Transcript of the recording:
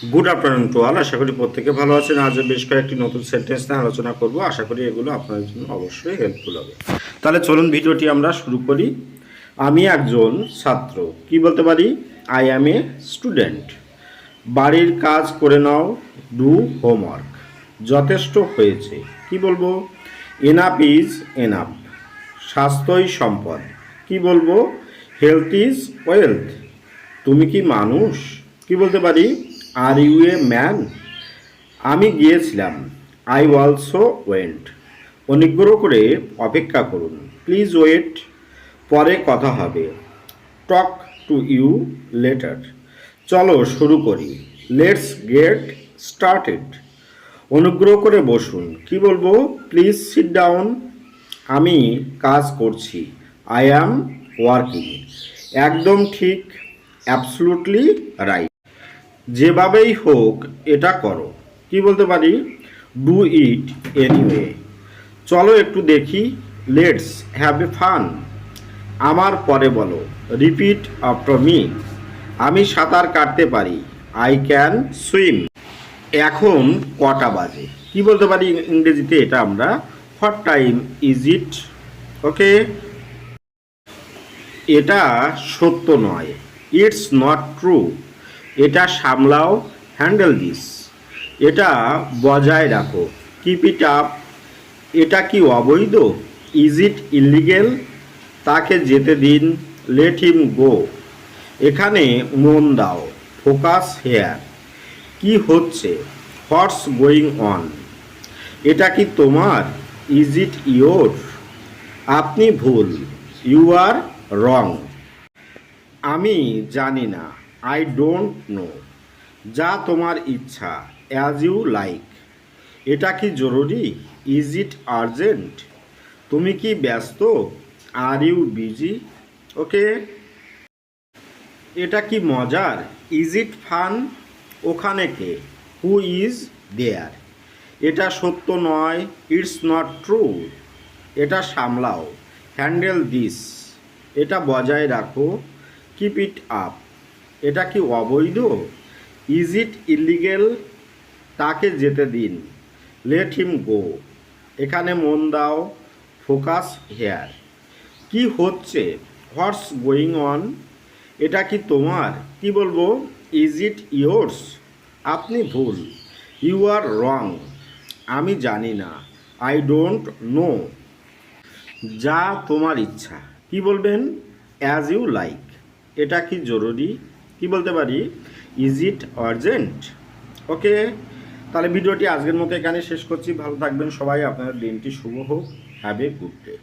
Good afternoon to all. আশা করি প্রত্যেকে ভালো আছেন। আজ বেশ কয়েকটি নতুন সেন্টেন্স নিয়ে আলোচনা করব। আশা করি এগুলো আপনাদের জন্য অবশ্যই হেল্পফুল হবে। তাহলে চলুন ভিডিওটি আমরা শুরু করি। আমি একজন ছাত্র। কি বলতে পারি? I am a student. বাড়ির কাজ করে নাও, ডু হোমওয়ার্ক। যথেষ্ট হয়েছে। কি বলবো? Enough is enough. স্বাস্থ্যই সম্পদ। কি বলবো? Health is wealth. তুমি কি মানুষ? কি বলতে পারি? Are U a man? আমি গিয়েছিলাম, আই অলসো ওয়েন্ট। অনুগ্রহ করে অপেক্ষা করুন, প্লিজ ওয়েট। পরে কথা হবে, টক টু ইউ লেটার। চলো শুরু করি, লেটস গেট স্টার্টেড। অনুগ্রহ করে বসুন। কি বলবো? Please sit down. আমি কাজ করছি, আই অ্যাম ওয়ার্কিং। একদম ঠিক, অ্যাবসলুটলি রাইট। যেভাবেই হোক এটা করো। কি বলতে পারি? Do it anyway. চলো একটু দেখি, লেটস হ্যাভ এ ফান। আমার পরে বলো, রিপিট আফটার মি। আমি সাঁতার কাটতে পারি, আই ক্যান সুইম। এখন কটা বাজে? কি বলতে পারি ইংরেজিতে? এটা আমরা হোয়াট টাইম ইজ ইট? ওকে। এটা সত্য নয়, ইটস নট ট্রু। এটা সামলাও, হ্যান্ডেল দিস। এটা বজায় রাখো, কিপ ইট আপ। এটা কি অবৈধ? Is it illegal? তাকে যেতে দিন, লেট হিম গো। এখানে মন দাও, ফোকাস হেয়ার। কি হচ্ছে? What's going on? এটা কি তোমার? Is it your? আপনি ভুল, ইউ আর রং। আমি জানি না, আই ডোন্ট নো। যা তোমার ইচ্ছা, অ্যাজ ইউ লাইক। এটা কি জরুরি? Is it urgent? তুমি কি ব্যস্ত? Are you busy? ওকে। এটা কি মজার? Is it fun? ওখানে কে? Who is there? এটা সত্য নয়, ইটস নট ট্রু। এটা সামলাও, হ্যান্ডেল দিস। এটা বজায় রাখো, কিপ ইট আপ। এটা কি অবৈধ? Is it illegal? তাকে যেতে দিন, লেট হিম গো। এখানে মন দাও, ফোকাস হেয়ার। কি হচ্ছে? What's going on? এটা কি তোমার? কি বলবো? Is it yours? আপনি ভুল, ইউ আর রং। আমি জানি না, আই ডোন্ট নো। যা তোমার ইচ্ছা। কি বলবেন? As you like. এটা কি জরুরি? কি বলতে পারি? Is it urgent? ওকে। তাহলে ভিডিওটি আজকের মতো এখানে শেষ করছি। ভালো থাকবেন সবাই, আপনার দিনটি শুভ হোক। Have a good day.